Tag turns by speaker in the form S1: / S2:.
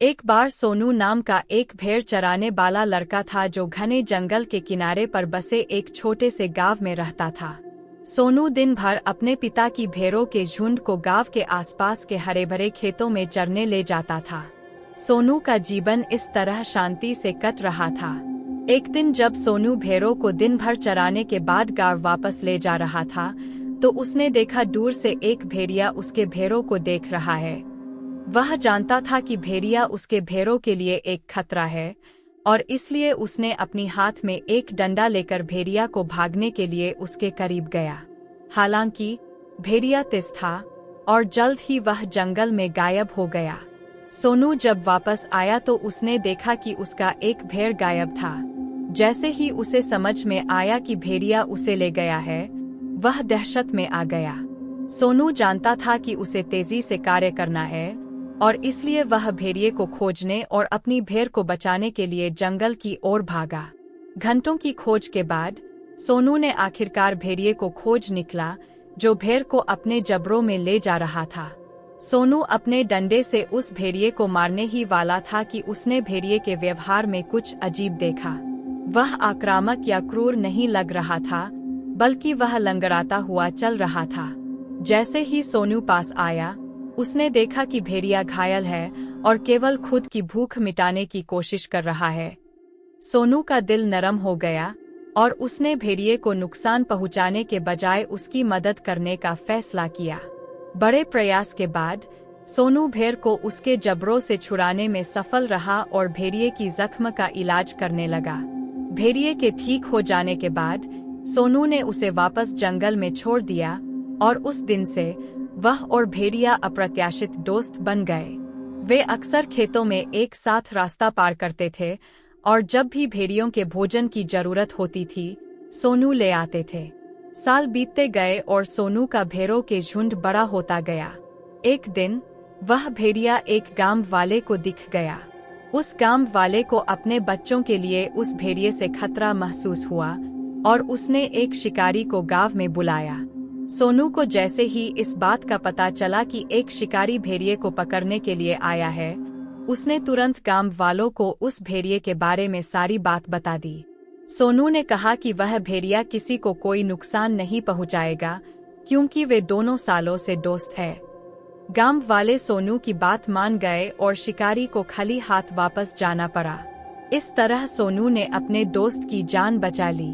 S1: एक बार सोनू नाम का एक भेड़ चराने वाला लड़का था जो घने जंगल के किनारे पर बसे एक छोटे से गांव में रहता था। सोनू दिन भर अपने पिता की भेड़ों के झुंड को गांव के आसपास के हरे भरे खेतों में चरने ले जाता था। सोनू का जीवन इस तरह शांति से कट रहा था। एक दिन जब सोनू भेड़ों को दिन भर चराने के बाद गांव वापस ले जा रहा था, तो उसने देखा दूर से एक भेड़िया उसके भेड़ों को देख रहा है। वह जानता था कि भेड़िया उसके भेड़ों के लिए एक खतरा है, और इसलिए उसने अपनी हाथ में एक डंडा लेकर भेड़िया को भागने के लिए उसके करीब गया। हालांकि भेड़िया तेज था और जल्द ही वह जंगल में गायब हो गया। सोनू जब वापस आया तो उसने देखा कि उसका एक भेड़ गायब था। जैसे ही उसे समझ में आया कि भेड़िया उसे ले गया है, वह दहशत में आ गया। सोनू जानता था कि उसे तेजी से कार्य करना है, और इसलिए वह भेड़िए को खोजने और अपनी भेड़ को बचाने के लिए जंगल की ओर भागा। घंटों की खोज के बाद सोनू ने आखिरकार भेड़िए को खोज निकला, जो भेड़ को अपने जबड़ों में ले जा रहा था। सोनू अपने डंडे से उस भेड़िए को मारने ही वाला था कि उसने भेड़िए के व्यवहार में कुछ अजीब देखा। वह आक्रामक या क्रूर नहीं लग रहा था, बल्कि वह लंगड़ाता हुआ चल रहा था। जैसे ही सोनू पास आया, उसने देखा कि भेड़िया घायल है और केवल खुद की भूख मिटाने की कोशिश कर रहा है। सोनू का दिल नरम हो गया और उसने भेड़िए को नुकसान पहुंचाने के बजाय उसकी मदद करने का फैसला किया। बड़े प्रयास के बाद सोनू भेड़ को उसके जबड़ों से छुड़ाने में सफल रहा और भेड़िए की जख्म का इलाज करने लगा। भेड़िए के ठीक हो जाने के बाद सोनू ने उसे वापस जंगल में छोड़ दिया, और उस दिन से वह और भेड़िया अप्रत्याशित दोस्त बन गए। वे अक्सर खेतों में एक साथ रास्ता पार करते थे, और जब भी भेड़ियों के भोजन की जरूरत होती थी, सोनू ले आते थे। साल बीतते गए और सोनू का भेड़ों के झुंड बड़ा होता गया। एक दिन वह भेड़िया एक गांव वाले को दिख गया। उस गांव वाले को अपने बच्चों के लिए उस भेड़िए से खतरा महसूस हुआ, और उसने एक शिकारी को गांव में बुलाया। सोनू को जैसे ही इस बात का पता चला कि एक शिकारी भेड़िए को पकड़ने के लिए आया है, उसने तुरंत गांव वालों को उस भेड़िए के बारे में सारी बात बता दी। सोनू ने कहा कि वह भेड़िया किसी को कोई नुकसान नहीं पहुंचाएगा, क्योंकि वे दोनों सालों से दोस्त हैं। गांव वाले सोनू की बात मान गए और शिकारी को खाली हाथ वापस जाना पड़ा। इस तरह सोनू ने अपने दोस्त की जान बचा ली।